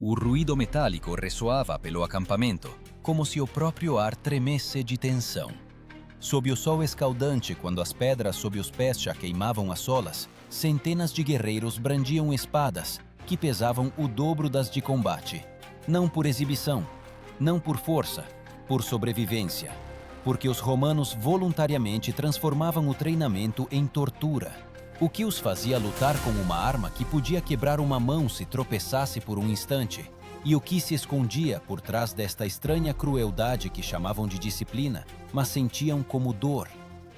O ruído metálico ressoava pelo acampamento, como se o próprio ar tremesse de tensão. Sob o sol escaldante, quando as pedras sob os pés já queimavam as solas, centenas de guerreiros brandiam espadas, que pesavam o dobro das de combate. Não por exibição, não por força, por sobrevivência. Porque os romanos voluntariamente transformavam o treinamento em tortura. O que os fazia lutar com uma arma que podia quebrar uma mão se tropeçasse por um instante, e o que se escondia por trás desta estranha crueldade que chamavam de disciplina, mas sentiam como dor.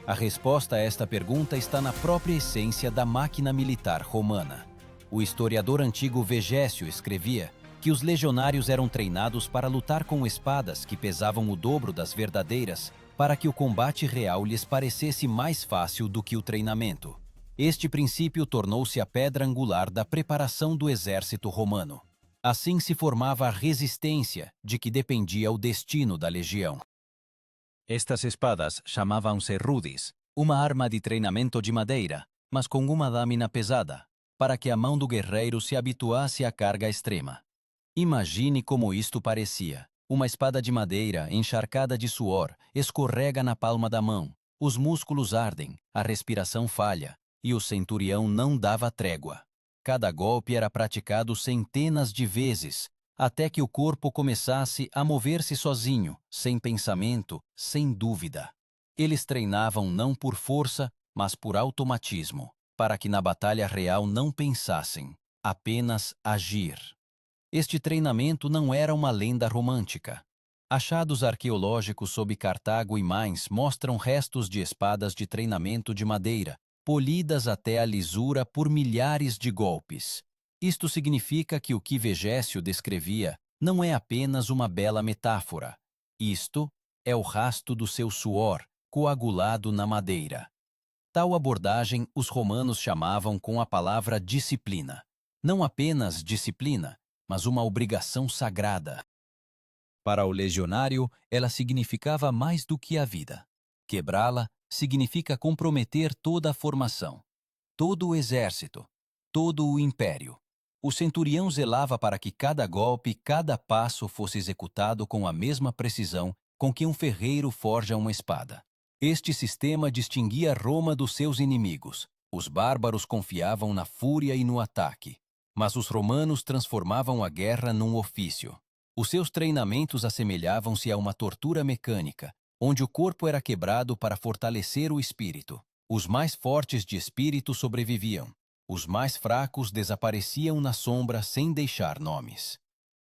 A resposta a esta pergunta está na própria essência da máquina militar romana. O historiador antigo Vegésio escrevia que os legionários eram treinados para lutar com espadas que pesavam o dobro das verdadeiras, para que o combate real lhes parecesse mais fácil do que o treinamento. Este princípio tornou-se a pedra angular da preparação do exército romano. Assim se formava a resistência de que dependia o destino da legião. Estas espadas chamavam-se rudis, uma arma de treinamento de madeira, mas com uma lâmina pesada, para que a mão do guerreiro se habituasse à carga extrema. Imagine como isto parecia. Uma espada de madeira, encharcada de suor, escorrega na palma da mão, os músculos ardem, a respiração falha, e o centurião não dava trégua. Cada golpe era praticado centenas de vezes, até que o corpo começasse a mover-se sozinho, sem pensamento, sem dúvida. Eles treinavam não por força, mas por automatismo, para que na batalha real não pensassem, apenas agir. Este treinamento não era uma lenda romântica. Achados arqueológicos sob Cartago e Mainz mostram restos de espadas de treinamento de madeira, polidas até a lisura por milhares de golpes. Isto significa que o que Vegésio descrevia não é apenas uma bela metáfora. Isto é o rasto do seu suor coagulado na madeira. Tal abordagem os romanos chamavam com a palavra disciplina. Não apenas disciplina, mas uma obrigação sagrada. Para o legionário, ela significava mais do que a vida. Quebrá-la significa comprometer toda a formação, todo o exército, todo o império. O centurião zelava para que cada golpe, cada passo fosse executado com a mesma precisão com que um ferreiro forja uma espada. Este sistema distinguia Roma dos seus inimigos. Os bárbaros confiavam na fúria e no ataque, mas os romanos transformavam a guerra num ofício. Os seus treinamentos assemelhavam-se a uma tortura mecânica, onde o corpo era quebrado para fortalecer o espírito. Os mais fortes de espírito sobreviviam. Os mais fracos desapareciam na sombra sem deixar nomes.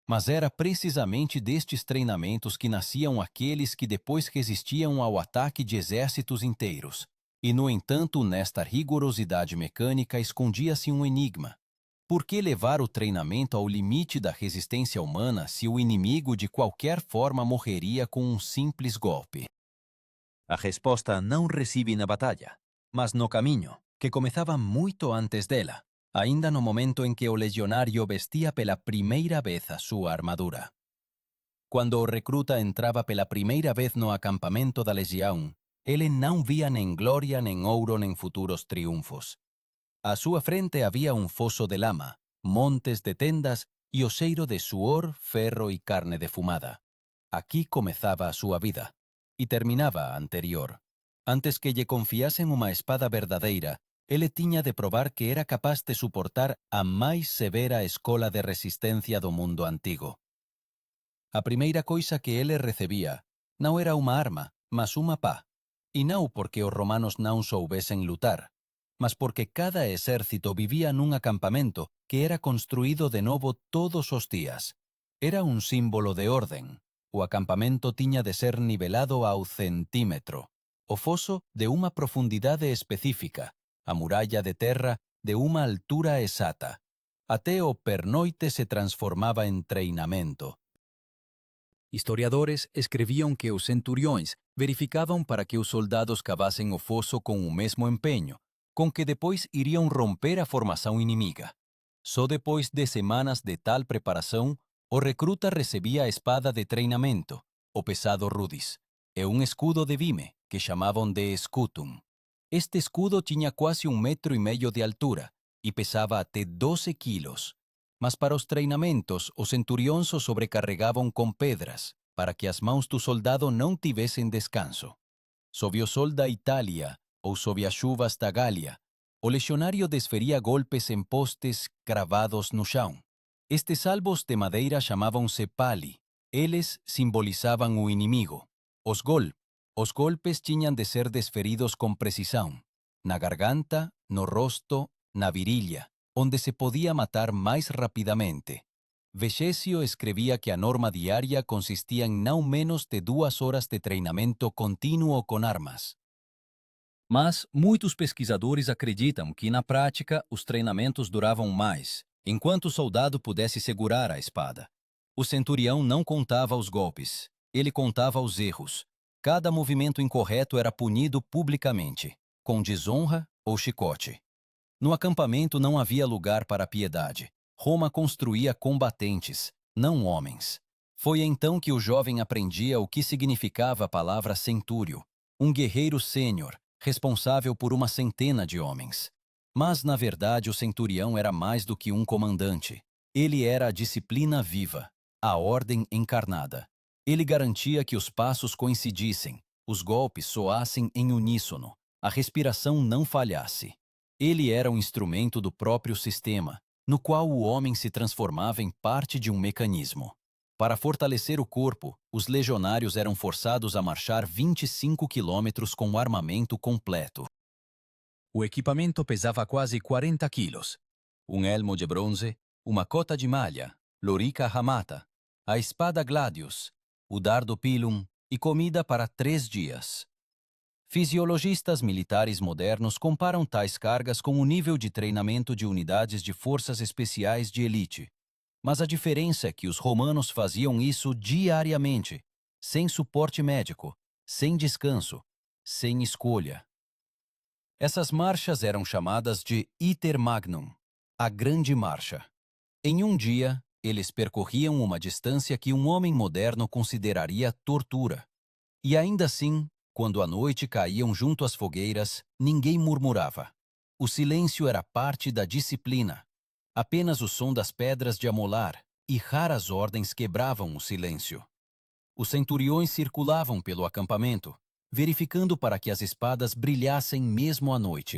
Mas era precisamente destes treinamentos que nasciam aqueles que depois resistiam ao ataque de exércitos inteiros. E, no entanto, nesta rigorosidade mecânica escondia-se um enigma. Por que levar o treinamento ao limite da resistência humana se o inimigo de qualquer forma morreria com um simples golpe? A resposta não reside na batalha, mas no caminho, que começava muito antes dela, ainda no momento em que o legionário vestia pela primeira vez a sua armadura. Quando o recruta entrava pela primeira vez no acampamento da legião, ele não via nem glória, nem ouro, nem futuros triunfos. À sua frente havia um fosso de lama, montes de tendas e o cheiro de suor, ferro e carne defumada. Aqui começava a sua vida, e terminava a anterior. Antes que lhe confiassem uma espada verdadeira, ele tinha de provar que era capaz de suportar a mais severa escola de resistência do mundo antigo. A primeira coisa que ele recebia não era uma arma, mas uma pá. E não porque os romanos não soubessem lutar, mas porque cada exército vivia num acampamento que era construído de novo todos os dias. Era um símbolo de ordem. O acampamento tinha de ser nivelado ao centímetro, o fosso de uma profundidade específica, a muralla de terra de uma altura exata. Até o pernoite se transformava em treinamento. Historiadores escreviam que os centuriões verificavam para que os soldados cavassem o fosso com o mesmo empenho, com que depois iriam romper a formação inimiga. Só depois de semanas de tal preparação, o recruta recebia a espada de treinamento, o pesado rudis, e um escudo de vime, que chamavam de scutum. Este escudo tinha quase 1,5 metros de altura e pesava até 12 quilos. Mas para os treinamentos, os centuriões o sobrecarregavam com pedras, para que as mãos do soldado não tivessem descanso. Sob o sol da Itália, ou sob as chuvas da Gália, o legionário desferia golpes em postes cravados no chão. Estes salvos de madeira chamavam-se pali. Eles simbolizavam o inimigo. Os golpes tinham de ser desferidos com precisão, na garganta, no rosto, na virilha, onde se podia matar mais rapidamente. Vegecio escrevia que a norma diária consistia em não menos de 2 horas de treinamento contínuo com armas. Mas muitos pesquisadores acreditam que, na prática, os treinamentos duravam mais, enquanto o soldado pudesse segurar a espada. O centurião não contava os golpes, ele contava os erros. Cada movimento incorreto era punido publicamente, com desonra ou chicote. No acampamento não havia lugar para piedade. Roma construía combatentes, não homens. Foi então que o jovem aprendia o que significava a palavra centúrio, um guerreiro sênior, responsável por uma centena de homens. Mas, na verdade, o centurião era mais do que um comandante. Ele era a disciplina viva, a ordem encarnada. Ele garantia que os passos coincidissem, os golpes soassem em uníssono, a respiração não falhasse. Ele era um instrumento do próprio sistema, no qual o homem se transformava em parte de um mecanismo. Para fortalecer o corpo, os legionários eram forçados a marchar 25 quilômetros com armamento completo. O equipamento pesava quase 40 quilos. Um elmo de bronze, uma cota de malha, lorica ramata, a espada gladius, o dardo pilum e comida para 3 dias. Fisiologistas militares modernos comparam tais cargas com o nível de treinamento de unidades de forças especiais de elite. Mas a diferença é que os romanos faziam isso diariamente, sem suporte médico, sem descanso, sem escolha. Essas marchas eram chamadas de iter magnum, a grande marcha. Em um dia, eles percorriam uma distância que um homem moderno consideraria tortura. E ainda assim, quando à noite caíam junto às fogueiras, ninguém murmurava. O silêncio era parte da disciplina. Apenas o som das pedras de amolar e raras ordens quebravam o silêncio. Os centuriões circulavam pelo acampamento, verificando para que as espadas brilhassem mesmo à noite.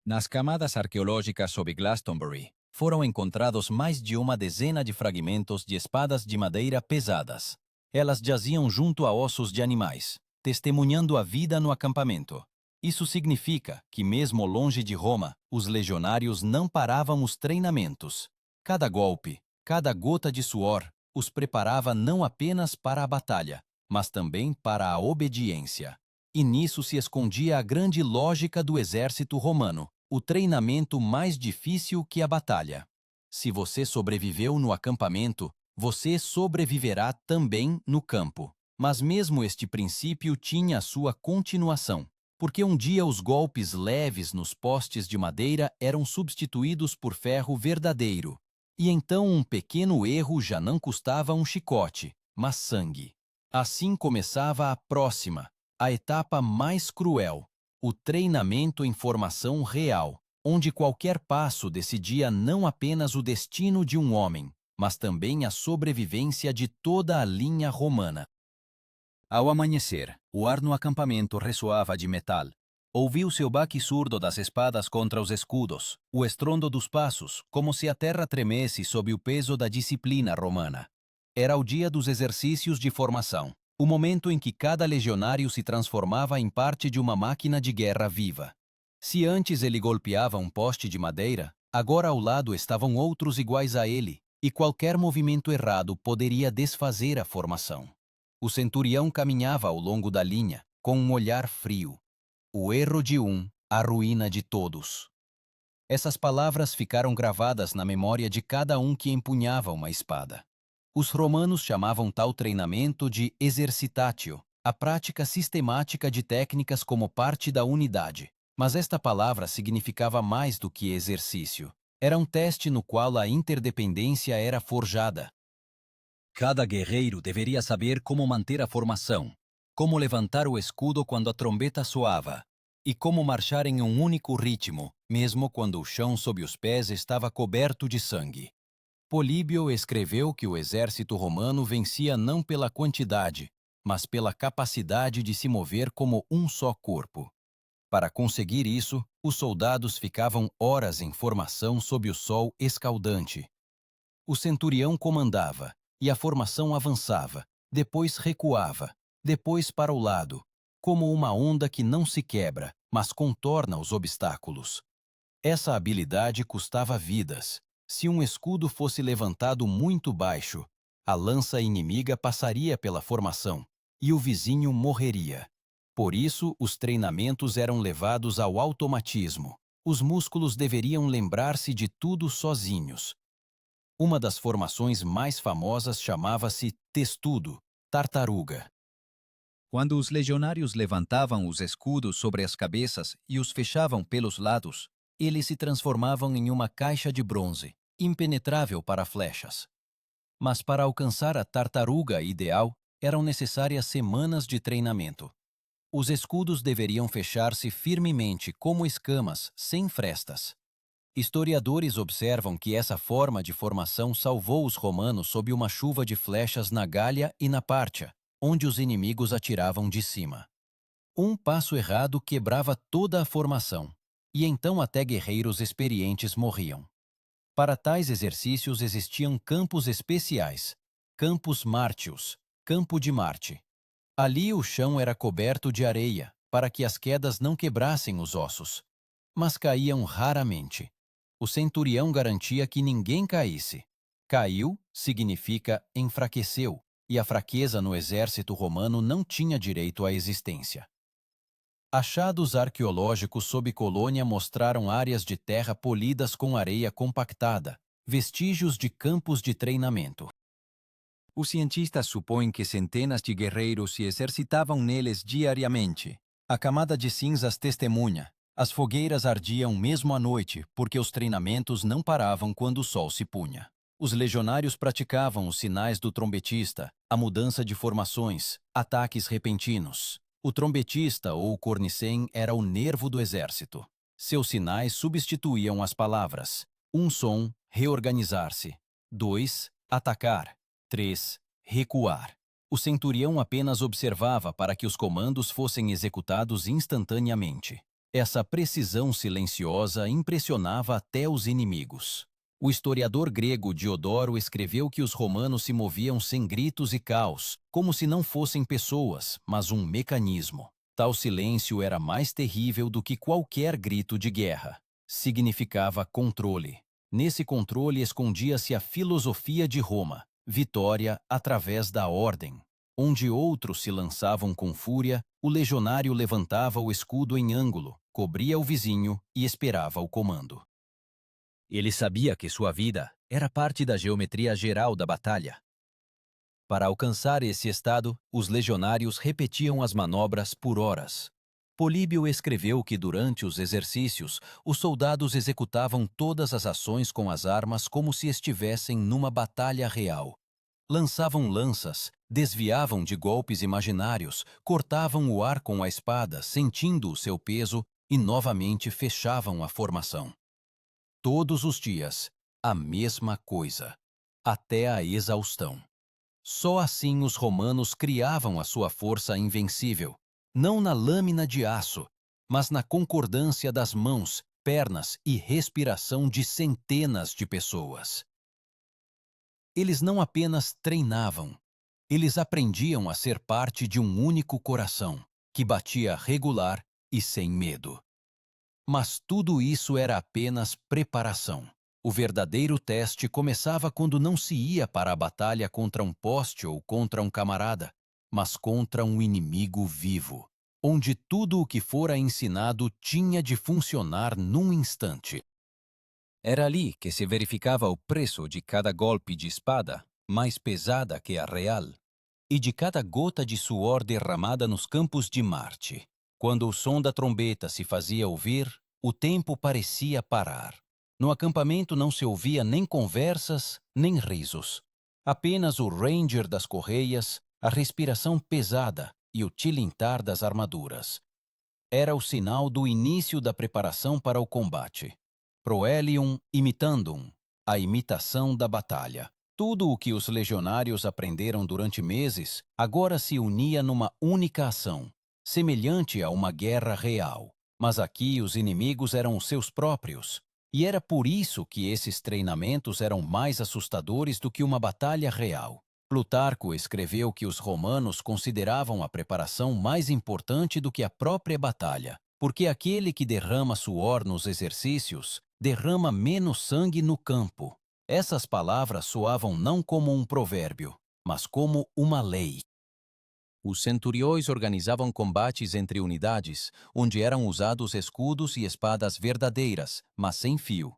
Nas camadas arqueológicas sob Glastonbury, foram encontrados mais de uma dezena de fragmentos de espadas de madeira pesadas. Elas jaziam junto a ossos de animais, testemunhando a vida no acampamento. Isso significa que, mesmo longe de Roma, os legionários não paravam os treinamentos. Cada golpe, cada gota de suor, os preparava não apenas para a batalha, mas também para a obediência. E nisso se escondia a grande lógica do exército romano, o treinamento mais difícil que a batalha. Se você sobreviveu no acampamento, você sobreviverá também no campo. Mas mesmo este princípio tinha a sua continuação, porque um dia os golpes leves nos postes de madeira eram substituídos por ferro verdadeiro. E então um pequeno erro já não custava um chicote, mas sangue. Assim começava a próxima, a etapa mais cruel, o treinamento em formação real, onde qualquer passo decidia não apenas o destino de um homem, mas também a sobrevivência de toda a linha romana. Ao amanhecer, o ar no acampamento ressoava de metal. Ouviu-se o baque surdo das espadas contra os escudos, o estrondo dos passos, como se a terra tremesse sob o peso da disciplina romana. Era o dia dos exercícios de formação, o momento em que cada legionário se transformava em parte de uma máquina de guerra viva. Se antes ele golpeava um poste de madeira, agora ao lado estavam outros iguais a ele, e qualquer movimento errado poderia desfazer a formação. O centurião caminhava ao longo da linha, com um olhar frio. O erro de um, a ruína de todos. Essas palavras ficaram gravadas na memória de cada um que empunhava uma espada. Os romanos chamavam tal treinamento de exercitatio, a prática sistemática de técnicas como parte da unidade. Mas esta palavra significava mais do que exercício. Era um teste no qual a interdependência era forjada. Cada guerreiro deveria saber como manter a formação, como levantar o escudo quando a trombeta soava, e como marchar em um único ritmo, mesmo quando o chão sob os pés estava coberto de sangue. Políbio escreveu que o exército romano vencia não pela quantidade, mas pela capacidade de se mover como um só corpo. Para conseguir isso, os soldados ficavam horas em formação sob o sol escaldante. O centurião comandava, e a formação avançava, depois recuava, depois para o lado, como uma onda que não se quebra, mas contorna os obstáculos. Essa habilidade custava vidas. Se um escudo fosse levantado muito baixo, a lança inimiga passaria pela formação, e o vizinho morreria. Por isso, os treinamentos eram levados ao automatismo. Os músculos deveriam lembrar-se de tudo sozinhos. Uma das formações mais famosas chamava-se testudo, tartaruga. Quando os legionários levantavam os escudos sobre as cabeças e os fechavam pelos lados, eles se transformavam em uma caixa de bronze, impenetrável para flechas. Mas para alcançar a tartaruga ideal, eram necessárias semanas de treinamento. Os escudos deveriam fechar-se firmemente como escamas, sem frestas. Historiadores observam que essa forma de formação salvou os romanos sob uma chuva de flechas na Gália e na Pártia, onde os inimigos atiravam de cima. Um passo errado quebrava toda a formação, e então até guerreiros experientes morriam. Para tais exercícios existiam campos especiais, campus Martius, campo de Marte. Ali o chão era coberto de areia, para que as quedas não quebrassem os ossos. Mas caíam raramente. O centurião garantia que ninguém caísse. Caiu significa enfraqueceu, e a fraqueza no exército romano não tinha direito à existência. Achados arqueológicos sob Colônia mostraram áreas de terra polidas com areia compactada, vestígios de campos de treinamento. Os cientistas supõem que centenas de guerreiros se exercitavam neles diariamente. A camada de cinzas testemunha. As fogueiras ardiam mesmo à noite, porque os treinamentos não paravam quando o sol se punha. Os legionários praticavam os sinais do trombetista, a mudança de formações, ataques repentinos. O trombetista ou cornicem era o nervo do exército. Seus sinais substituíam as palavras. 1 som, reorganizar-se. 2, atacar. 3, recuar. O centurião apenas observava para que os comandos fossem executados instantaneamente. Essa precisão silenciosa impressionava até os inimigos. O historiador grego Diodoro escreveu que os romanos se moviam sem gritos e caos, como se não fossem pessoas, mas um mecanismo. Tal silêncio era mais terrível do que qualquer grito de guerra. Significava controle. Nesse controle escondia-se a filosofia de Roma, vitória através da ordem. Onde outros se lançavam com fúria, o legionário levantava o escudo em ângulo, cobria o vizinho e esperava o comando. Ele sabia que sua vida era parte da geometria geral da batalha. Para alcançar esse estado, os legionários repetiam as manobras por horas. Políbio escreveu que durante os exercícios, os soldados executavam todas as ações com as armas como se estivessem numa batalha real. Lançavam lanças, desviavam de golpes imaginários, cortavam o ar com a espada, sentindo o seu peso, e novamente fechavam a formação. Todos os dias, a mesma coisa, até a exaustão. Só assim os romanos criavam a sua força invencível, não na lâmina de aço, mas na concordância das mãos, pernas e respiração de centenas de pessoas. Eles não apenas treinavam, eles aprendiam a ser parte de um único coração, que batia regular e sem medo. Mas tudo isso era apenas preparação. O verdadeiro teste começava quando não se ia para a batalha contra um poste ou contra um camarada, mas contra um inimigo vivo, onde tudo o que fora ensinado tinha de funcionar num instante. Era ali que se verificava o preço de cada golpe de espada, mais pesada que a real, e de cada gota de suor derramada nos campos de Marte. Quando o som da trombeta se fazia ouvir, o tempo parecia parar. No acampamento não se ouvia nem conversas, nem risos. Apenas o ranger das correias, a respiração pesada e o tilintar das armaduras. Era o sinal do início da preparação para o combate. Proelium imitandum, a imitação da batalha. Tudo o que os legionários aprenderam durante meses agora se unia numa única ação, semelhante a uma guerra real. Mas aqui os inimigos eram os seus próprios. E era por isso que esses treinamentos eram mais assustadores do que uma batalha real. Plutarco escreveu que os romanos consideravam a preparação mais importante do que a própria batalha, porque aquele que derrama suor nos exercícios derrama menos sangue no campo. Essas palavras soavam não como um provérbio, mas como uma lei. Os centuriões organizavam combates entre unidades, onde eram usados escudos e espadas verdadeiras, mas sem fio.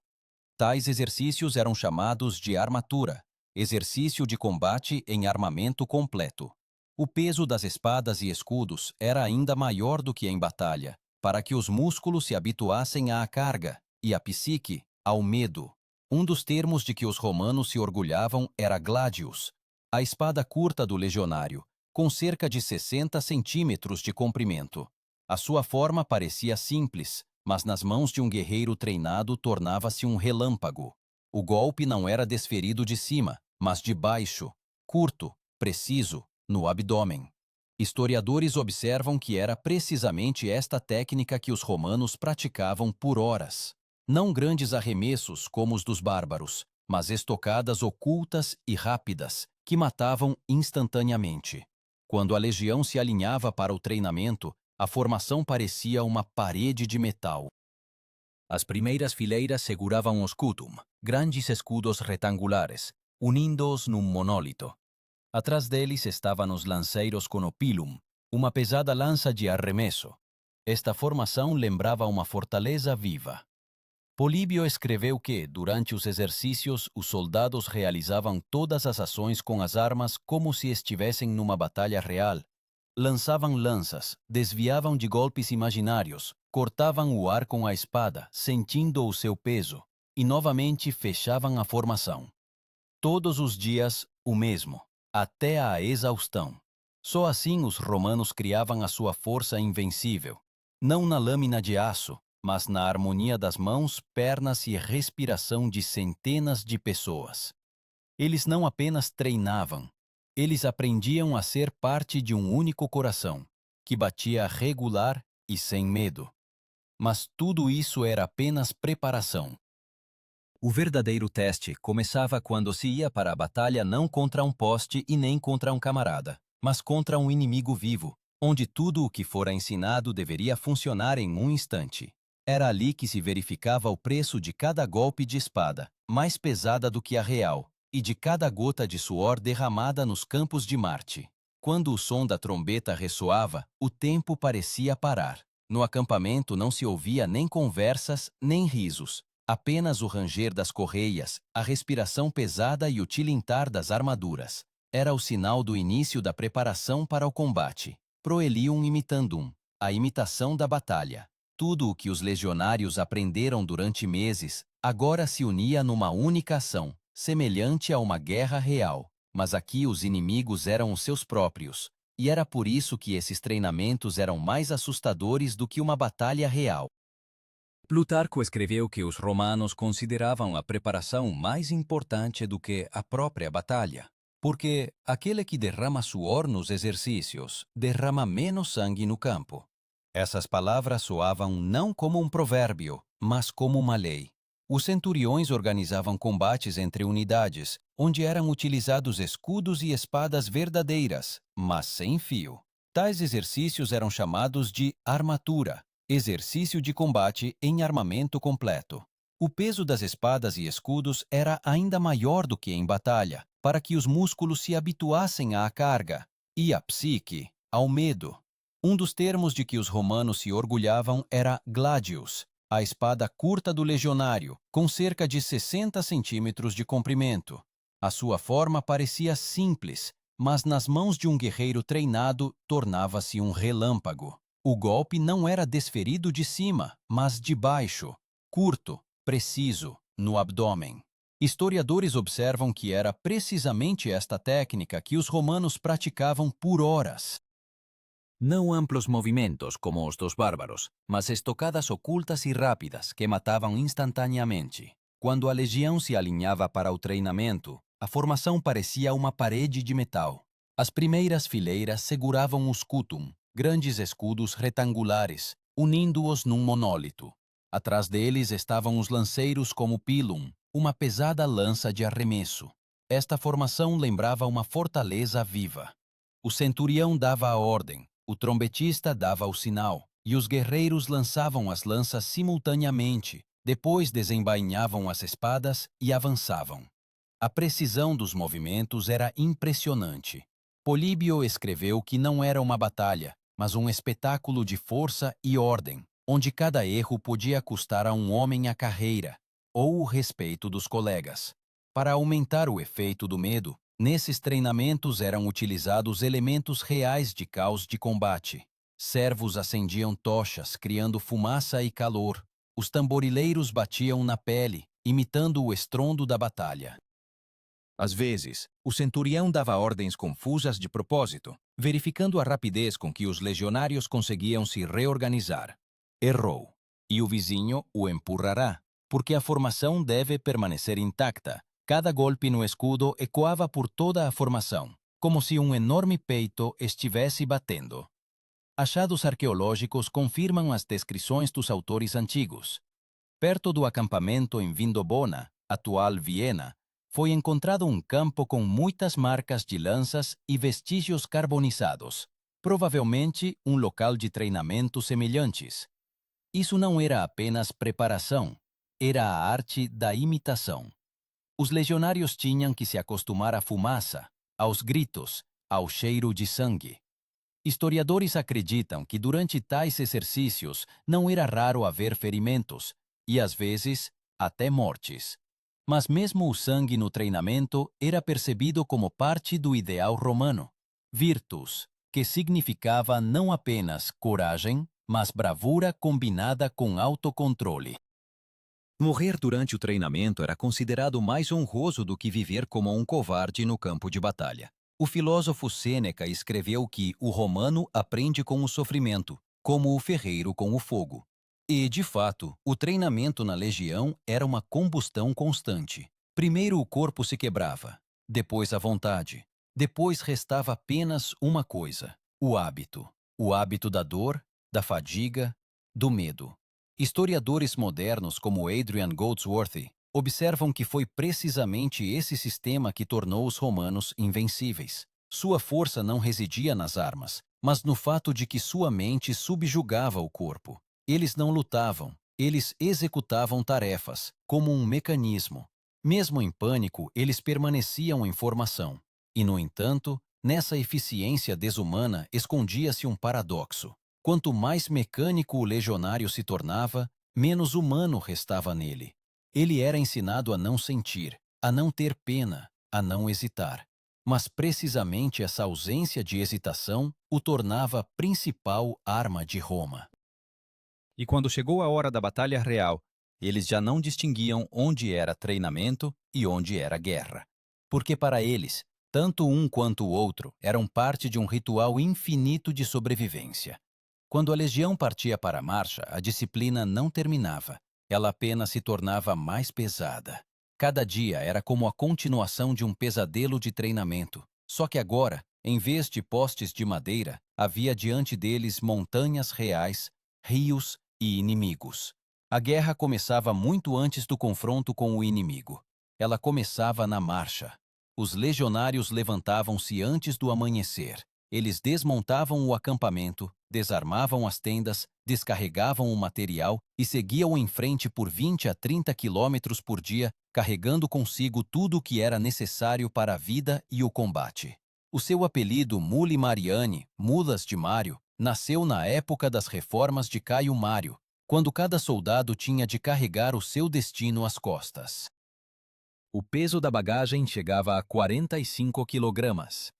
Tais exercícios eram chamados de armatura, exercício de combate em armamento completo. O peso das espadas e escudos era ainda maior do que em batalha, para que os músculos se habituassem à carga e a psique ao medo. Um dos termos de que os romanos se orgulhavam era gladius, a espada curta do legionário, com cerca de 60 centímetros de comprimento. A sua forma parecia simples, mas nas mãos de um guerreiro treinado tornava-se um relâmpago. O golpe não era desferido de cima, mas de baixo, curto, preciso, no abdômen. Historiadores observam que era precisamente esta técnica que os romanos praticavam por horas. Não grandes arremessos como os dos bárbaros, mas estocadas ocultas e rápidas, que matavam instantaneamente. Quando a legião se alinhava para o treinamento, a formação parecia uma parede de metal. As primeiras fileiras seguravam os cutum, grandes escudos retangulares, unindo-os num monólito. Atrás deles estavam os lanceiros com o pilum, uma pesada lança de arremesso. Esta formação lembrava uma fortaleza viva. Políbio escreveu que, durante os exercícios, os soldados realizavam todas as ações com as armas como se estivessem numa batalha real. Lançavam lanças, desviavam de golpes imaginários, cortavam o ar com a espada, sentindo o seu peso, e novamente fechavam a formação. Todos os dias, o mesmo, até a exaustão. Só assim os romanos criavam a sua força invencível, não na lâmina de aço, mas na harmonia das mãos, pernas e respiração de centenas de pessoas. Eles não apenas treinavam, eles aprendiam a ser parte de um único coração, que batia regular e sem medo. Mas tudo isso era apenas preparação. O verdadeiro teste começava quando se ia para a batalha não contra um poste e nem contra um camarada, mas contra um inimigo vivo, onde tudo o que fora ensinado deveria funcionar em um instante. Era ali que se verificava o preço de cada golpe de espada, mais pesada do que a real, e de cada gota de suor derramada nos campos de Marte. Quando o som da trombeta ressoava, o tempo parecia parar. No acampamento não se ouvia nem conversas, nem risos, apenas o ranger das correias, a respiração pesada e o tilintar das armaduras. Era o sinal do início da preparação para o combate. Proelium imitandum, a imitação da batalha. Tudo o que os legionários aprenderam durante meses agora se unia numa única ação, semelhante a uma guerra real. Mas aqui os inimigos eram os seus próprios, e era por isso que esses treinamentos eram mais assustadores do que uma batalha real. Plutarco escreveu que os romanos consideravam a preparação mais importante do que a própria batalha, porque aquele que derrama suor nos exercícios derrama menos sangue no campo. Essas palavras soavam não como um provérbio, mas como uma lei. Os centuriões organizavam combates entre unidades, onde eram utilizados escudos e espadas verdadeiras, mas sem fio. Tais exercícios eram chamados de armatura, exercício de combate em armamento completo. O peso das espadas e escudos era ainda maior do que em batalha, para que os músculos se habituassem à carga, e a psique, ao medo. Um dos termos de que os romanos se orgulhavam era gladius, a espada curta do legionário, com cerca de 60 centímetros de comprimento. A sua forma parecia simples, mas nas mãos de um guerreiro treinado tornava-se um relâmpago. O golpe não era desferido de cima, mas de baixo, curto, preciso, no abdômen. Historiadores observam que era precisamente esta técnica que os romanos praticavam por horas. Não amplos movimentos como os dos bárbaros, mas estocadas ocultas e rápidas que matavam instantaneamente. Quando a legião se alinhava para o treinamento, a formação parecia uma parede de metal. As primeiras fileiras seguravam os kutum, grandes escudos retangulares, unindo-os num monólito. Atrás deles estavam os lanceiros como pilum, uma pesada lança de arremesso. Esta formação lembrava uma fortaleza viva. O centurião dava a ordem, o trombetista dava o sinal, e os guerreiros lançavam as lanças simultaneamente, depois desembainhavam as espadas e avançavam. A precisão dos movimentos era impressionante. Políbio escreveu que não era uma batalha, mas um espetáculo de força e ordem, onde cada erro podia custar a um homem a carreira ou o respeito dos colegas. Para aumentar o efeito do medo, nesses treinamentos eram utilizados elementos reais de caos de combate. Servos acendiam tochas, criando fumaça e calor. Os tamborileiros batiam na pele, imitando o estrondo da batalha. Às vezes, o centurião dava ordens confusas de propósito, verificando a rapidez com que os legionários conseguiam se reorganizar. Errou, e o vizinho o empurrará, porque a formação deve permanecer intacta. Cada golpe no escudo ecoava por toda a formação, como se um enorme peito estivesse batendo. Achados arqueológicos confirmam as descrições dos autores antigos. Perto do acampamento em Vindobona, atual Viena, foi encontrado um campo com muitas marcas de lanças e vestígios carbonizados, provavelmente um local de treinamento semelhantes. Isso não era apenas preparação, era a arte da imitação. Os legionários tinham que se acostumar à fumaça, aos gritos, ao cheiro de sangue. Historiadores acreditam que durante tais exercícios não era raro haver ferimentos e, às vezes, até mortes. Mas mesmo o sangue no treinamento era percebido como parte do ideal romano. Virtus, que significava não apenas coragem, mas bravura combinada com autocontrole. Morrer durante o treinamento era considerado mais honroso do que viver como um covarde no campo de batalha. O filósofo Sêneca escreveu que o romano aprende com o sofrimento, como o ferreiro com o fogo. E, de fato, o treinamento na legião era uma combustão constante. Primeiro o corpo se quebrava, depois a vontade, depois restava apenas uma coisa: o hábito. O hábito da dor, da fadiga, do medo. Historiadores modernos como Adrian Goldsworthy observam que foi precisamente esse sistema que tornou os romanos invencíveis. Sua força não residia nas armas, mas no fato de que sua mente subjugava o corpo. Eles não lutavam, eles executavam tarefas, como um mecanismo. Mesmo em pânico, eles permaneciam em formação. E, no entanto, nessa eficiência desumana escondia-se um paradoxo. Quanto mais mecânico o legionário se tornava, menos humano restava nele. Ele era ensinado a não sentir, a não ter pena, a não hesitar. Mas precisamente essa ausência de hesitação o tornava a principal arma de Roma. E quando chegou a hora da batalha real, eles já não distinguiam onde era treinamento e onde era guerra. Porque para eles, tanto um quanto o outro eram parte de um ritual infinito de sobrevivência. Quando a legião partia para a marcha, a disciplina não terminava. Ela apenas se tornava mais pesada. Cada dia era como a continuação de um pesadelo de treinamento. Só que agora, em vez de postes de madeira, havia diante deles montanhas reais, rios e inimigos. A guerra começava muito antes do confronto com o inimigo. Ela começava na marcha. Os legionários levantavam-se antes do amanhecer. Eles desmontavam o acampamento, desarmavam as tendas, descarregavam o material e seguiam em frente por 20 a 30 quilômetros por dia, carregando consigo tudo o que era necessário para a vida e o combate. O seu apelido Muli Mariani, Mulas de Mário, nasceu na época das reformas de Caio Mário, quando cada soldado tinha de carregar o seu destino às costas. O peso da bagagem chegava a 45 quilogramas.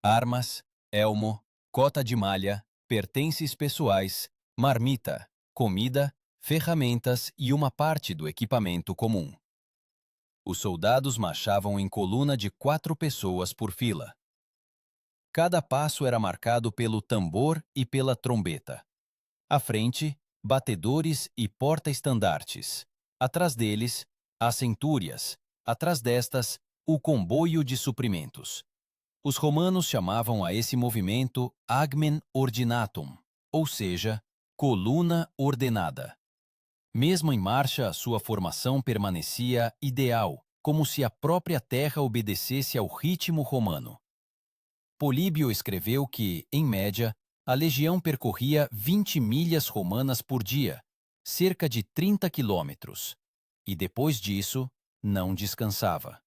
Armas, elmo, cota de malha, pertences pessoais, marmita, comida, ferramentas e uma parte do equipamento comum. Os soldados marchavam em coluna de 4 pessoas por fila. Cada passo era marcado pelo tambor e pela trombeta. À frente, batedores e porta-estandartes. Atrás deles, As centúrias, atrás destas, o comboio de suprimentos. Os romanos chamavam a esse movimento agmen ordinatum, ou seja, coluna ordenada. Mesmo em marcha, sua formação permanecia ideal, como se a própria terra obedecesse ao ritmo romano. Políbio escreveu que, em média, a legião percorria 20 milhas romanas por dia, cerca de 30 quilômetros, e depois disso, não descansava.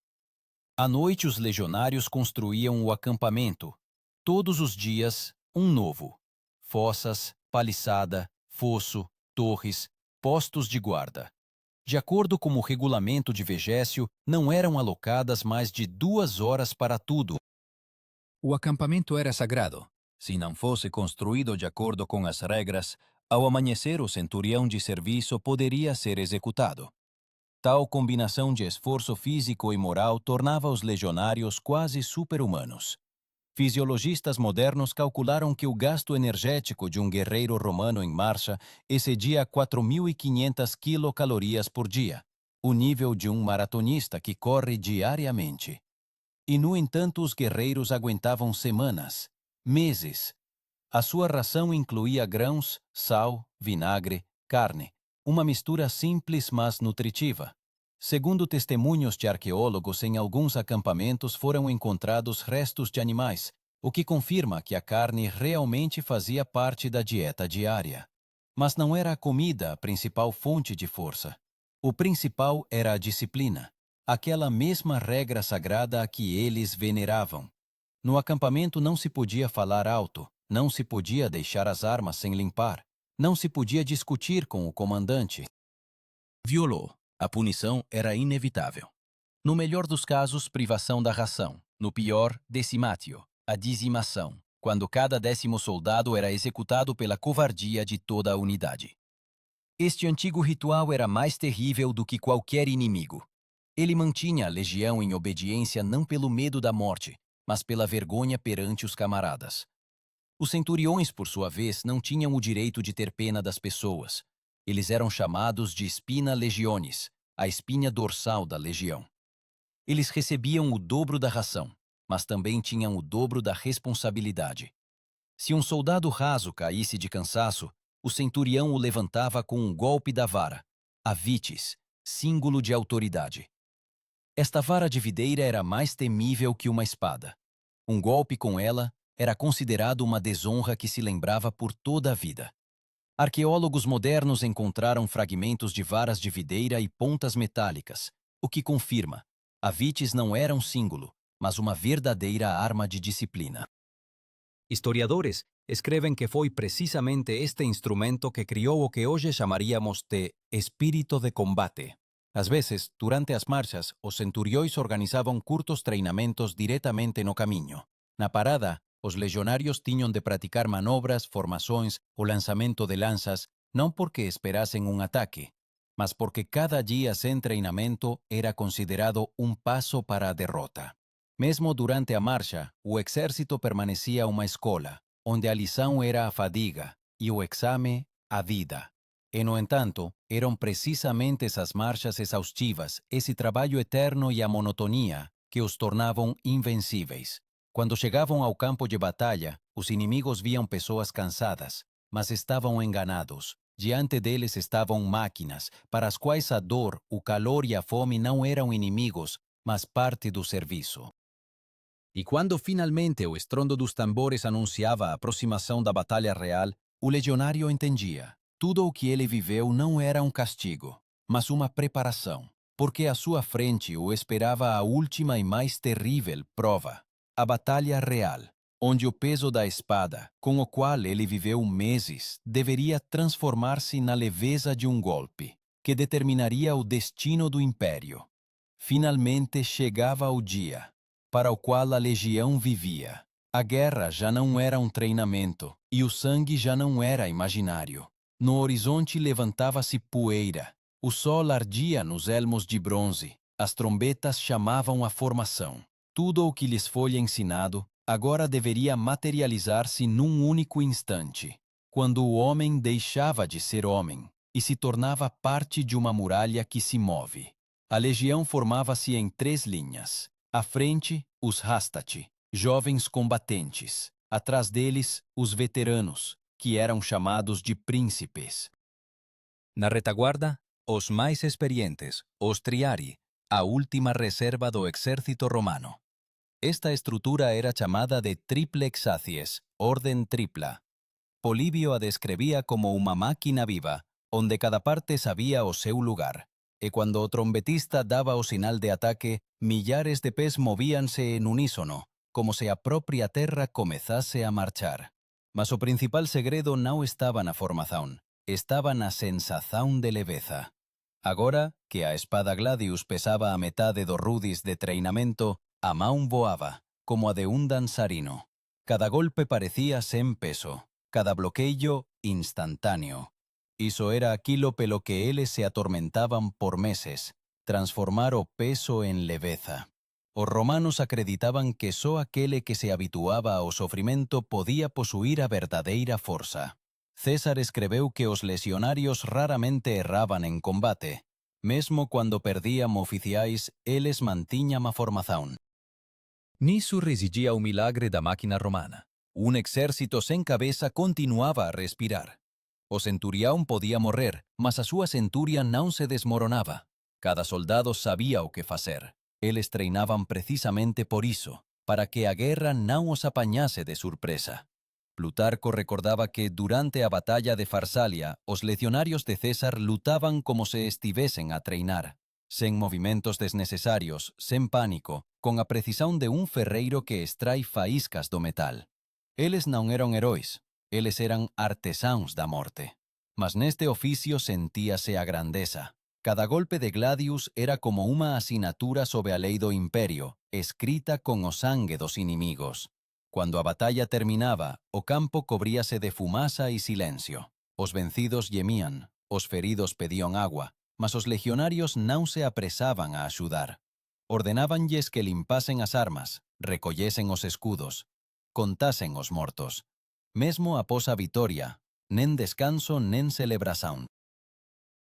À noite, os legionários construíam o acampamento. Todos os dias, um novo. Fossas, paliçada, fosso, torres, postos de guarda. De acordo com o regulamento de Vegésio, não eram alocadas mais de 2 horas para tudo. O acampamento era sagrado. Se não fosse construído de acordo com as regras, ao amanhecer o centurião de serviço poderia ser executado. Tal combinação de esforço físico e moral tornava os legionários quase super-humanos. Fisiologistas modernos calcularam que o gasto energético de um guerreiro romano em marcha excedia 4.500 quilocalorias por dia, o nível de um maratonista que corre diariamente. E, no entanto, os guerreiros aguentavam semanas, meses. A sua ração incluía grãos, sal, vinagre, carne, uma mistura simples mas nutritiva. Segundo testemunhos de arqueólogos, em alguns acampamentos foram encontrados restos de animais, o que confirma que a carne realmente fazia parte da dieta diária. Mas não era a comida a principal fonte de força. O principal era a disciplina, aquela mesma regra sagrada a que eles veneravam. No acampamento não se podia falar alto, não se podia deixar as armas sem limpar, não se podia discutir com o comandante. Violou. A punição era inevitável. No melhor dos casos, privação da ração. No pior, decimatio, a dizimação, quando cada 10º soldado era executado pela covardia de toda a unidade. Este antigo ritual era mais terrível do que qualquer inimigo. Ele mantinha a legião em obediência não pelo medo da morte, mas pela vergonha perante os camaradas. Os centuriões, por sua vez, não tinham o direito de ter pena das pessoas. Eles eram chamados de spina legionis, a espinha dorsal da legião. Eles recebiam o dobro da ração, mas também tinham o dobro da responsabilidade. Se um soldado raso caísse de cansaço, o centurião o levantava com um golpe da vara, a vitis, símbolo de autoridade. Esta vara de videira era mais temível que uma espada. Um golpe com ela era considerado uma desonra que se lembrava por toda a vida. Arqueólogos modernos encontraram fragmentos de varas de videira e pontas metálicas, o que confirma, a vitis não era um símbolo, mas uma verdadeira arma de disciplina. Historiadores escrevem que foi precisamente este instrumento que criou o que hoje chamaríamos de espírito de combate. Às vezes, durante as marchas, os centuriões organizavam curtos treinamentos diretamente no caminho. Na parada, os legionários tinham de praticar manobras, formações ou lançamento de lanças, não porque esperassem um ataque, mas porque cada dia sem treinamento era considerado um passo para a derrota. Mesmo durante a marcha, o exército permanecia uma escola, onde a lição era a fadiga e o exame a vida. E, no entanto, eram precisamente essas marchas exaustivas, esse trabalho eterno e a monotonia que os tornavam invencíveis. Quando chegavam ao campo de batalha, os inimigos viam pessoas cansadas, mas estavam enganados. Diante deles estavam máquinas, para as quais a dor, o calor e a fome não eram inimigos, mas parte do serviço. E quando finalmente o estrondo dos tambores anunciava a aproximação da batalha real, o legionário entendia. Tudo o que ele viveu não era um castigo, mas uma preparação, porque à sua frente o esperava a última e mais terrível prova. A batalha real, onde o peso da espada, com o qual ele viveu meses, deveria transformar-se na leveza de um golpe, que determinaria o destino do império. Finalmente chegava o dia, para o qual a legião vivia. A guerra já não era um treinamento, e o sangue já não era imaginário. No horizonte levantava-se poeira, o sol ardia nos elmos de bronze, as trombetas chamavam a formação. Tudo o que lhes foi ensinado agora deveria materializar-se num único instante, quando o homem deixava de ser homem e se tornava parte de uma muralha que se move. A legião formava-se em 3 linhas. À frente, os hastati, jovens combatentes. Atrás deles, os veteranos, que eram chamados de príncipes. Na retaguarda, os mais experientes, os triari, a última reserva do exército romano. Esta estrutura era chamada de triplexacies, orden tripla. Polibio a descrevía como uma máquina viva, onde cada parte sabía o seu lugar. E quando o trompetista daba o sinal de ataque, millares de pés movíanse en unísono, como se a propia terra comezase a marchar. Mas o principal segredo non estaba na formación, estaba na sensación de leveza. Agora, que a espada Gladius pesaba a metade do rudis de treinamento, a mão voaba, como a de un danzarino. Cada golpe parecía sen peso, cada bloqueio instantáneo. Iso era aquilo pelo que eles se atormentaban por meses, transformar o peso en leveza. Os romanos acreditaban que só aquele que se habituaba ao sofrimento podía posuir a verdadeira forza. César escreveu que os lesionarios raramente erraban en combate. Mesmo quando perdían oficiais, eles mantiñan a formación. Nisso residia o milagre da máquina romana. Un exército sen cabeza continuaba a respirar. O centurião podía morrer, mas a súa centuria non se desmoronaba. Cada soldado sabía o que facer. Eles treinaban precisamente por iso, para que a guerra non os apañase de surpresa. Plutarco recordaba que durante a batalla de Farsalia, os legionarios de César lutaban como se estivesen a treinar, sen movimentos desnecesarios, sen pánico, con a precisão de un ferreiro que extrai faíscas do metal. Eles non eran heróis, eles eran artesáns da morte. Mas neste oficio sentíase a grandeza. Cada golpe de Gladius era como unha asinatura sobre a lei do imperio, escrita con o sangue dos inimigos. Cuando a batalla terminaba, o campo cobríase de fumaza e silencio. Os vencidos gemían, os feridos pedían agua, mas os legionarios non se apresaban a axudar. Ordenábanlles que limpasen as armas, recollesen os escudos, contasen os mortos. Mesmo após a vitória, nen descanso nen celebração.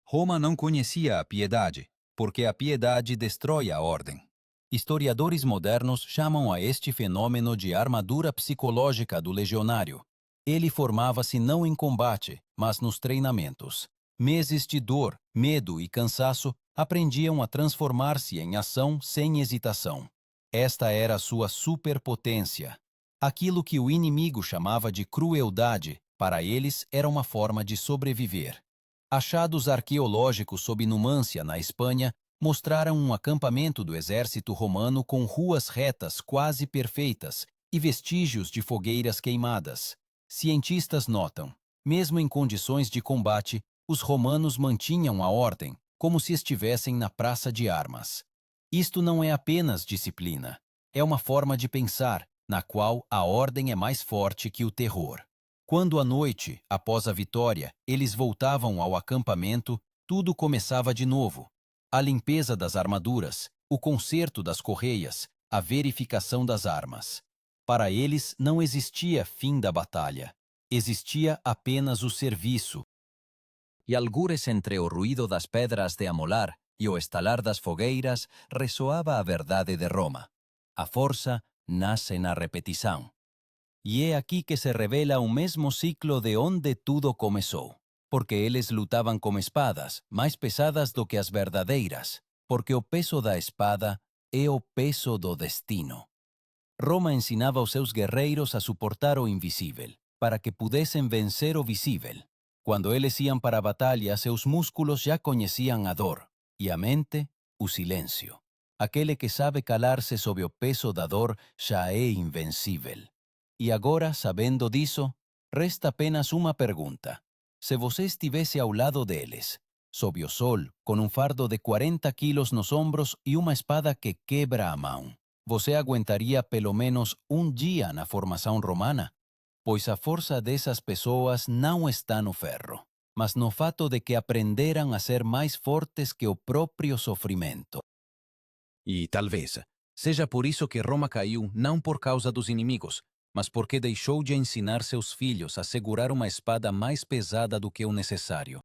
Roma não conhecia a piedade, porque a piedade destrói a ordem. Historiadores modernos chamam a este fenômeno de armadura psicológica do legionário. Ele formava-se não em combate, mas nos treinamentos. Meses de dor, medo e cansaço aprendiam a transformar-se em ação sem hesitação. Esta era a sua superpotência. Aquilo que o inimigo chamava de crueldade, para eles era uma forma de sobreviver. Achados arqueológicos sob Numância, na Espanha, mostraram um acampamento do exército romano com ruas retas quase perfeitas e vestígios de fogueiras queimadas. Cientistas notam, mesmo em condições de combate, os romanos mantinham a ordem, como se estivessem na praça de armas. Isto não é apenas disciplina, é uma forma de pensar, na qual a ordem é mais forte que o terror. Quando à noite, após a vitória, eles voltavam ao acampamento, tudo começava de novo. A limpeza das armaduras, o conserto das correias, a verificação das armas. Para eles não existia fim da batalha. Existia apenas o serviço. E algures entre o ruído das pedras de amolar e o estalar das fogueiras ressoava a verdade de Roma. A força nasce na repetição. E é aqui que se revela o mesmo ciclo de onde tudo começou. Porque eles lutavam com espadas, mais pesadas do que as verdadeiras, porque o peso da espada é o peso do destino. Roma ensinava aos seus guerreiros a suportar o invisível, para que pudessem vencer o visível. Quando eles iam para a batalha, seus músculos já conheciam a dor, e a mente, o silêncio. Aquele que sabe calar-se sob o peso da dor já é invencível. E agora, sabendo disso, resta apenas uma pergunta. Se você estivesse ao lado deles, sob o sol, com um fardo de 40 quilos nos ombros e uma espada que quebra a mão, você aguentaria pelo menos um dia na formação romana? Pois a força dessas pessoas não está no ferro, mas no fato de que aprenderam a ser mais fortes que o próprio sofrimento. E talvez seja por isso que Roma caiu, não por causa dos inimigos, mas porque deixou de ensinar seus filhos a segurar uma espada mais pesada do que o necessário.